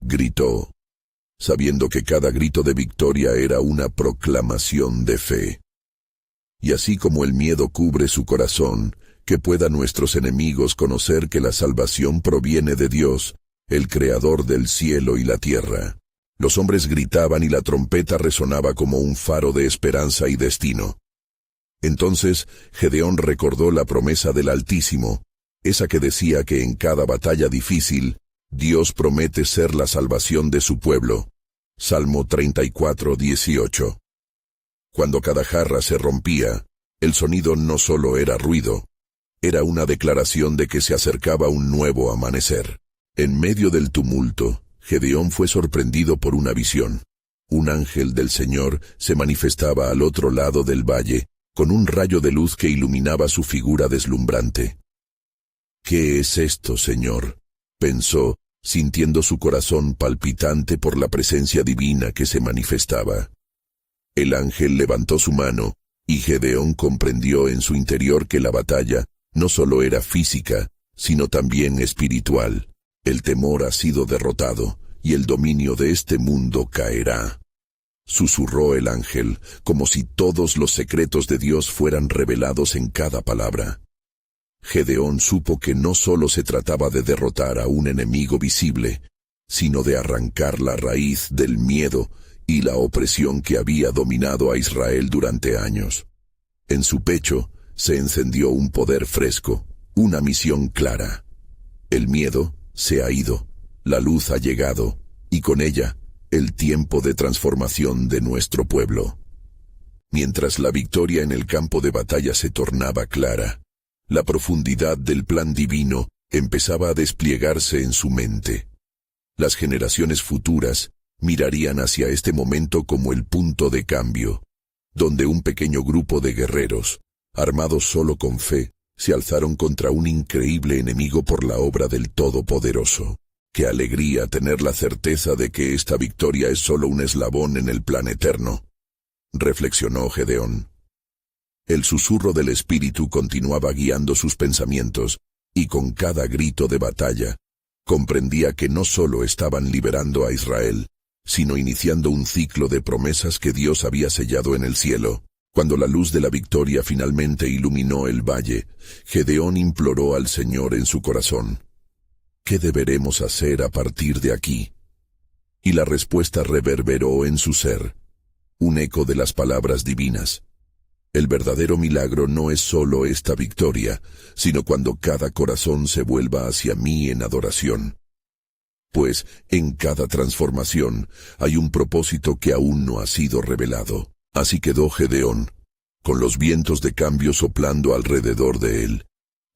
gritó, sabiendo que cada grito de victoria era una proclamación de fe. «Y así como el miedo cubre su corazón, que puedan nuestros enemigos conocer que la salvación proviene de Dios, el Creador del cielo y la tierra». Los hombres gritaban y la trompeta resonaba como un faro de esperanza y destino. Entonces Gedeón recordó la promesa del Altísimo, esa que decía que en cada batalla difícil, Dios promete ser la salvación de su pueblo. Salmo 34:18. Cuando cada jarra se rompía, el sonido no solo era ruido, era una declaración de que se acercaba un nuevo amanecer. En medio del tumulto, Gedeón fue sorprendido por una visión. Un ángel del Señor se manifestaba al otro lado del valle, con un rayo de luz que iluminaba su figura deslumbrante. «¿Qué es esto, Señor?», pensó, sintiendo su corazón palpitante por la presencia divina que se manifestaba. El ángel levantó su mano, y Gedeón comprendió en su interior que la batalla no solo era física, sino también espiritual. El temor ha sido derrotado, y el dominio de este mundo caerá. Susurró el ángel, como si todos los secretos de Dios fueran revelados en cada palabra. Gedeón supo que no solo se trataba de derrotar a un enemigo visible, sino de arrancar la raíz del miedo y la opresión que había dominado a Israel durante años. En su pecho se encendió un poder fresco, una misión clara. El miedo se ha ido, la luz ha llegado, y con ella, el tiempo de transformación de nuestro pueblo. Mientras la victoria en el campo de batalla se tornaba clara, la profundidad del plan divino empezaba a despliegarse en su mente. Las generaciones futuras mirarían hacia este momento como el punto de cambio, donde un pequeño grupo de guerreros, armados solo con fe, se alzaron contra un increíble enemigo por la obra del Todopoderoso. Qué alegría tener la certeza de que esta victoria es solo un eslabón en el plan eterno, reflexionó Gedeón. El susurro del Espíritu continuaba guiando sus pensamientos, y con cada grito de batalla, comprendía que no solo estaban liberando a Israel, sino iniciando un ciclo de promesas que Dios había sellado en el cielo. Cuando la luz de la victoria finalmente iluminó el valle, Gedeón imploró al Señor en su corazón: ¿qué deberemos hacer a partir de aquí? Y la respuesta reverberó en su ser, un eco de las palabras divinas. El verdadero milagro no es solo esta victoria, sino cuando cada corazón se vuelva hacia mí en adoración. Pues, en cada transformación, hay un propósito que aún no ha sido revelado. Así quedó Gedeón, con los vientos de cambio soplando alrededor de él,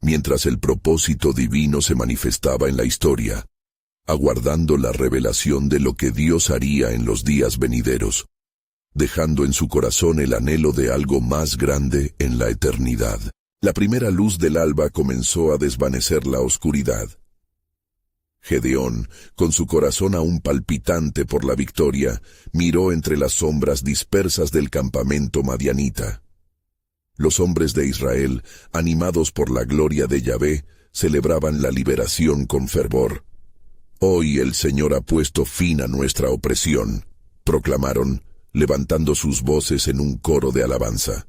mientras el propósito divino se manifestaba en la historia, aguardando la revelación de lo que Dios haría en los días venideros, dejando en su corazón el anhelo de algo más grande en la eternidad. La primera luz del alba comenzó a desvanecer la oscuridad. Gedeón, con su corazón aún palpitante por la victoria, miró entre las sombras dispersas del campamento madianita. Los hombres de Israel, animados por la gloria de Yahvé, celebraban la liberación con fervor. «Hoy el Señor ha puesto fin a nuestra opresión», proclamaron, levantando sus voces en un coro de alabanza.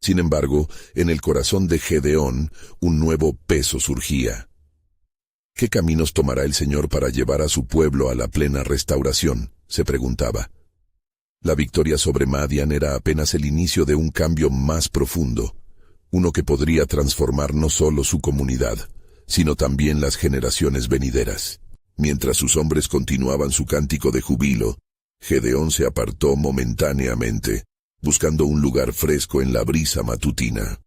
Sin embargo, en el corazón de Gedeón, un nuevo peso surgía. ¿Qué caminos tomará el Señor para llevar a su pueblo a la plena restauración?, se preguntaba. La victoria sobre Madián era apenas el inicio de un cambio más profundo, uno que podría transformar no solo su comunidad, sino también las generaciones venideras. Mientras sus hombres continuaban su cántico de júbilo, Gedeón se apartó momentáneamente, buscando un lugar fresco en la brisa matutina.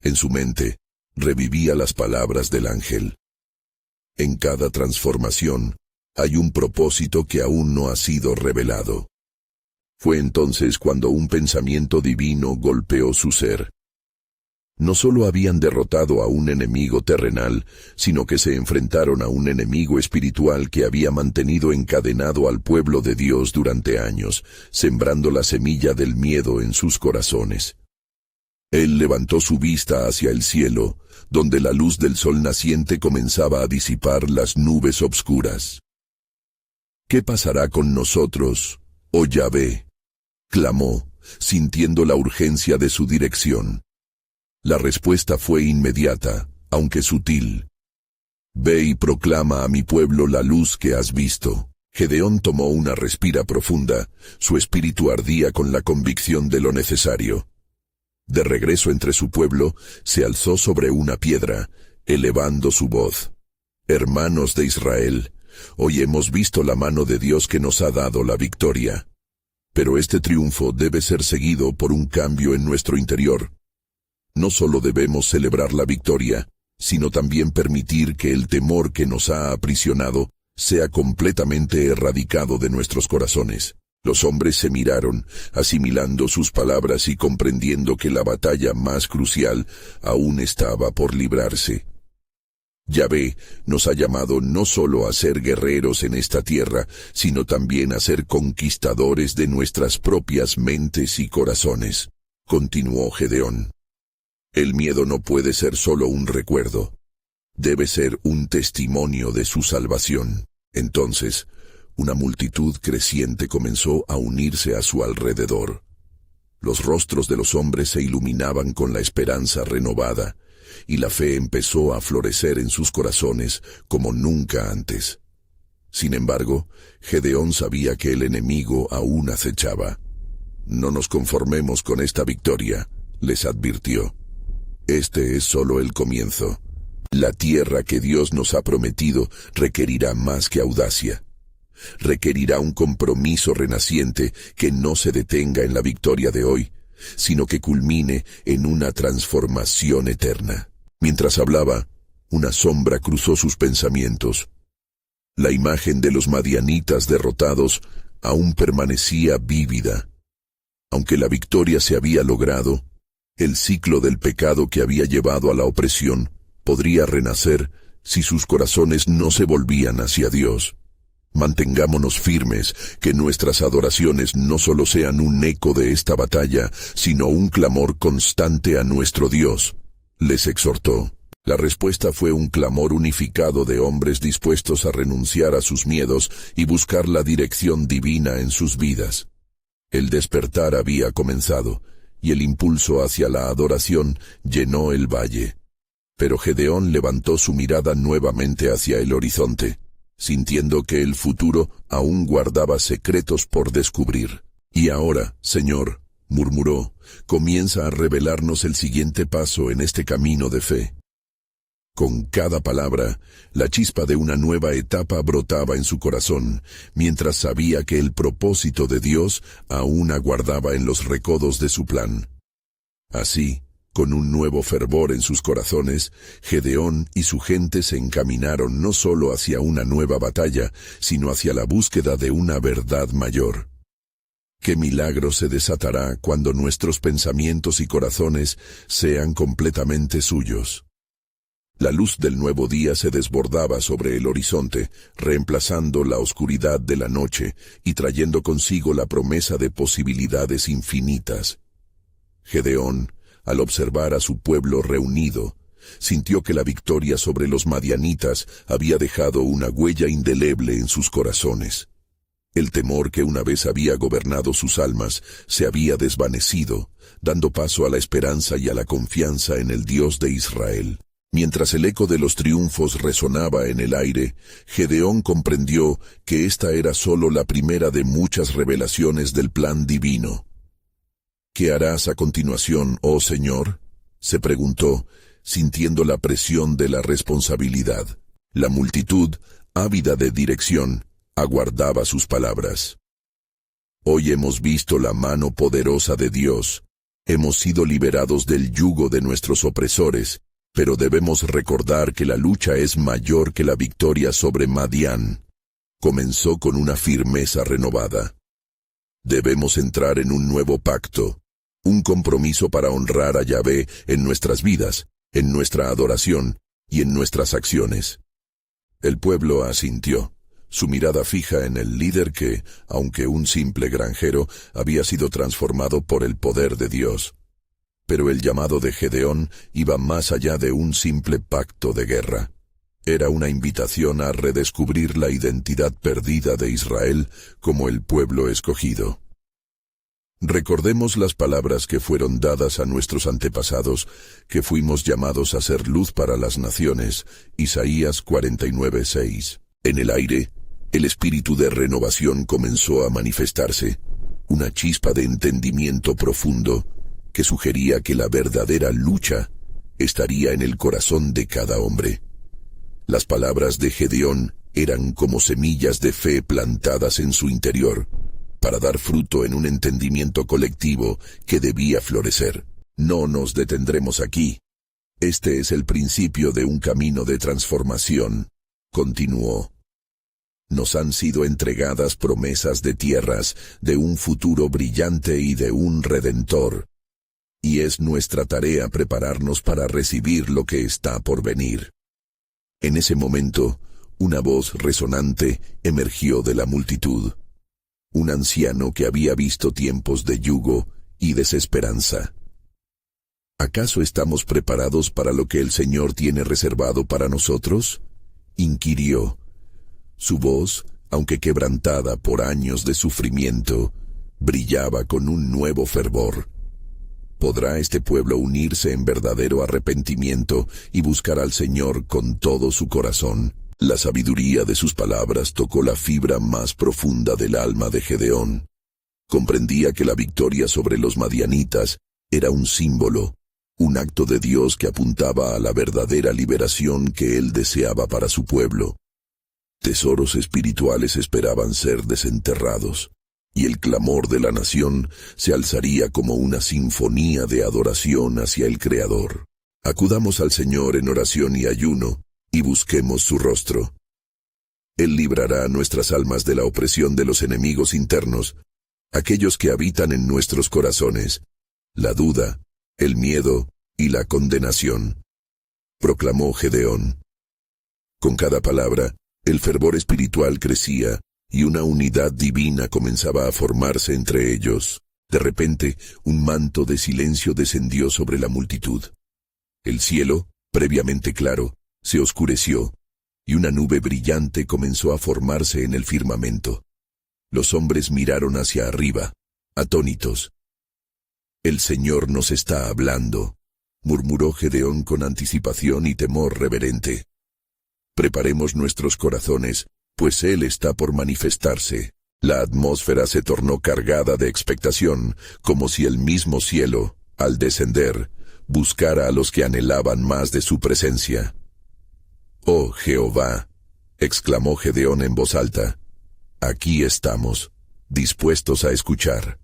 En su mente, revivía las palabras del ángel. En cada transformación, hay un propósito que aún no ha sido revelado. Fue entonces cuando un pensamiento divino golpeó su ser. No solo habían derrotado a un enemigo terrenal, sino que se enfrentaron a un enemigo espiritual que había mantenido encadenado al pueblo de Dios durante años, sembrando la semilla del miedo en sus corazones. Él levantó su vista hacia el cielo, donde la luz del sol naciente comenzaba a disipar las nubes obscuras. «¿Qué pasará con nosotros, oh Yahvé?», clamó, sintiendo la urgencia de su dirección. La respuesta fue inmediata, aunque sutil. «Ve y proclama a mi pueblo la luz que has visto». Gedeón tomó una respira profunda, su espíritu ardía con la convicción de lo necesario. De regreso entre su pueblo, se alzó sobre una piedra, elevando su voz. «Hermanos de Israel, hoy hemos visto la mano de Dios que nos ha dado la victoria. Pero este triunfo debe ser seguido por un cambio en nuestro interior. No solo debemos celebrar la victoria, sino también permitir que el temor que nos ha aprisionado sea completamente erradicado de nuestros corazones». Los hombres se miraron, asimilando sus palabras y comprendiendo que la batalla más crucial aún estaba por librarse. Yahvé nos ha llamado no solo a ser guerreros en esta tierra, sino también a ser conquistadores de nuestras propias mentes y corazones, continuó Gedeón. El miedo no puede ser solo un recuerdo. Debe ser un testimonio de su salvación. Entonces, una multitud creciente comenzó a unirse a su alrededor. Los rostros de los hombres se iluminaban con la esperanza renovada, y la fe empezó a florecer en sus corazones como nunca antes. Sin embargo, Gedeón sabía que el enemigo aún acechaba. «No nos conformemos con esta victoria», les advirtió. «Este es solo el comienzo. La tierra que Dios nos ha prometido requerirá más que audacia. requerirá un compromiso renaciente que no se detenga en la victoria de hoy, sino que culmine en una transformación eterna. Mientras hablaba, una sombra cruzó sus pensamientos. La imagen de los madianitas derrotados aún permanecía vívida. Aunque la victoria se había logrado, el ciclo del pecado que había llevado a la opresión podría renacer si sus corazones no se volvían hacia Dios. Mantengámonos firmes, que nuestras adoraciones no solo sean un eco de esta batalla, sino un clamor constante a nuestro Dios, les exhortó. La respuesta fue un clamor unificado de hombres dispuestos a renunciar a sus miedos y buscar la dirección divina en sus vidas. El despertar había comenzado, y el impulso hacia la adoración llenó el valle. Pero Gedeón levantó su mirada nuevamente hacia el horizonte, sintiendo que el futuro aún guardaba secretos por descubrir. Y ahora, Señor, murmuró, comienza a revelarnos el siguiente paso en este camino de fe. Con cada palabra, la chispa de una nueva etapa brotaba en su corazón, mientras sabía que el propósito de Dios aún aguardaba en los recodos de su plan. Así, con un nuevo fervor en sus corazones, Gedeón y su gente se encaminaron no solo hacia una nueva batalla, sino hacia la búsqueda de una verdad mayor. ¿Qué milagro se desatará cuando nuestros pensamientos y corazones sean completamente suyos? La luz del nuevo día se desbordaba sobre el horizonte, reemplazando la oscuridad de la noche y trayendo consigo la promesa de posibilidades infinitas. Gedeón, al observar a su pueblo reunido, sintió que la victoria sobre los madianitas había dejado una huella indeleble en sus corazones. El temor que una vez había gobernado sus almas se había desvanecido, dando paso a la esperanza y a la confianza en el Dios de Israel. Mientras el eco de los triunfos resonaba en el aire, Gedeón comprendió que esta era solo la primera de muchas revelaciones del plan divino. ¿Qué harás a continuación, oh Señor?, se preguntó, sintiendo la presión de la responsabilidad. La multitud, ávida de dirección, aguardaba sus palabras. Hoy hemos visto la mano poderosa de Dios. Hemos sido liberados del yugo de nuestros opresores, pero debemos recordar que la lucha es mayor que la victoria sobre Madián. Comenzó con una firmeza renovada. Debemos entrar en un nuevo pacto, un compromiso para honrar a Yahvé en nuestras vidas, en nuestra adoración y en nuestras acciones. El pueblo asintió, su mirada fija en el líder que, aunque un simple granjero, había sido transformado por el poder de Dios. Pero el llamado de Gedeón iba más allá de un simple pacto de guerra. Era una invitación a redescubrir la identidad perdida de Israel como el pueblo escogido. Recordemos las palabras que fueron dadas a nuestros antepasados, que fuimos llamados a ser luz para las naciones, Isaías 49:6. En el aire, el espíritu de renovación comenzó a manifestarse, una chispa de entendimiento profundo, que sugería que la verdadera lucha estaría en el corazón de cada hombre. Las palabras de Gedeón eran como semillas de fe plantadas en su interior, para dar fruto en un entendimiento colectivo que debía florecer. No nos detendremos aquí. Este es el principio de un camino de transformación, continuó. Nos han sido entregadas promesas de tierras, de un futuro brillante y de un Redentor. Y es nuestra tarea prepararnos para recibir lo que está por venir. En ese momento, una voz resonante emergió de la multitud. Un anciano que había visto tiempos de yugo y desesperanza. ¿Acaso estamos preparados para lo que el Señor tiene reservado para nosotros?, inquirió. Su voz, aunque quebrantada por años de sufrimiento, brillaba con un nuevo fervor. ¿Podrá este pueblo unirse en verdadero arrepentimiento y buscar al Señor con todo su corazón? La sabiduría de sus palabras tocó la fibra más profunda del alma de Gedeón. Comprendía que la victoria sobre los madianitas era un símbolo, un acto de Dios que apuntaba a la verdadera liberación que él deseaba para su pueblo. Tesoros espirituales esperaban ser desenterrados, y el clamor de la nación se alzaría como una sinfonía de adoración hacia el Creador. Acudamos al Señor en oración y ayuno, y busquemos su rostro. Él librará nuestras almas de la opresión de los enemigos internos, aquellos que habitan en nuestros corazones, la duda, el miedo y la condenación. Proclamó Gedeón. Con cada palabra, el fervor espiritual crecía, y una unidad divina comenzaba a formarse entre ellos. De repente, un manto de silencio descendió sobre la multitud. El cielo, previamente claro, se oscureció, y una nube brillante comenzó a formarse en el firmamento. Los hombres miraron hacia arriba, atónitos. «El Señor nos está hablando», murmuró Gedeón con anticipación y temor reverente. «Preparemos nuestros corazones, pues Él está por manifestarse». La atmósfera se tornó cargada de expectación, como si el mismo cielo, al descender, buscara a los que anhelaban más de su presencia. «Oh Jehová», exclamó Gedeón en voz alta, «aquí estamos, dispuestos a escuchar.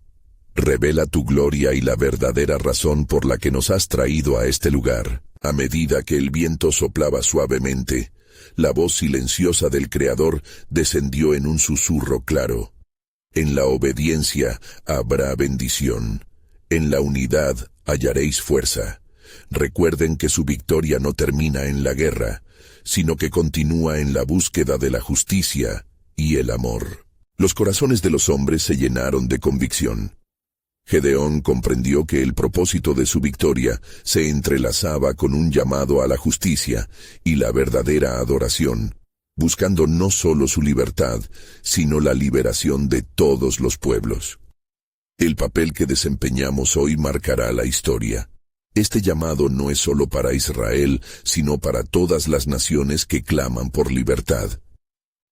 Revela tu gloria y la verdadera razón por la que nos has traído a este lugar». A medida que el viento soplaba suavemente, la voz silenciosa del Creador descendió en un susurro claro. «En la obediencia habrá bendición. En la unidad hallaréis fuerza. Recuerden que su victoria no termina en la guerra, sino que continúa en la búsqueda de la justicia y el amor». Los corazones de los hombres se llenaron de convicción. Gedeón comprendió que el propósito de su victoria se entrelazaba con un llamado a la justicia y la verdadera adoración, buscando no solo su libertad, sino la liberación de todos los pueblos. El papel que desempeñamos hoy marcará la historia. Este llamado no es solo para Israel, sino para todas las naciones que claman por libertad.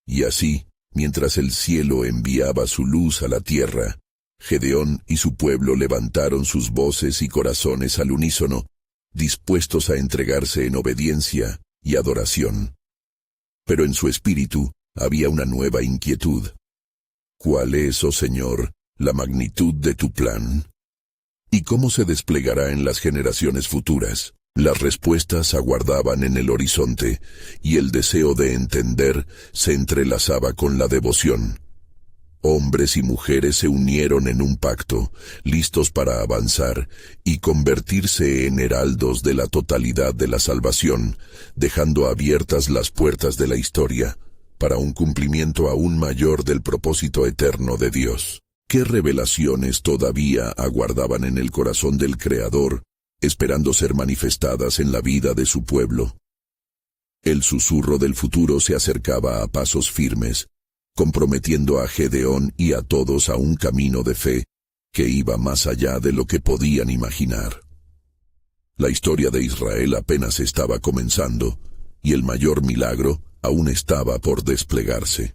Y así, mientras el cielo enviaba su luz a la tierra, Gedeón y su pueblo levantaron sus voces y corazones al unísono, dispuestos a entregarse en obediencia y adoración. Pero en su espíritu había una nueva inquietud. ¿Cuál es, oh Señor, la magnitud de tu plan? ¿Y cómo se desplegará en las generaciones futuras? Las respuestas aguardaban en el horizonte, y el deseo de entender se entrelazaba con la devoción. Hombres y mujeres se unieron en un pacto, listos para avanzar y convertirse en heraldos de la totalidad de la salvación, dejando abiertas las puertas de la historia para un cumplimiento aún mayor del propósito eterno de Dios. ¿Qué revelaciones todavía aguardaban en el corazón del Creador, esperando ser manifestadas en la vida de su pueblo? El susurro del futuro se acercaba a pasos firmes, comprometiendo a Gedeón y a todos a un camino de fe que iba más allá de lo que podían imaginar. La historia de Israel apenas estaba comenzando, y el mayor milagro aún estaba por desplegarse.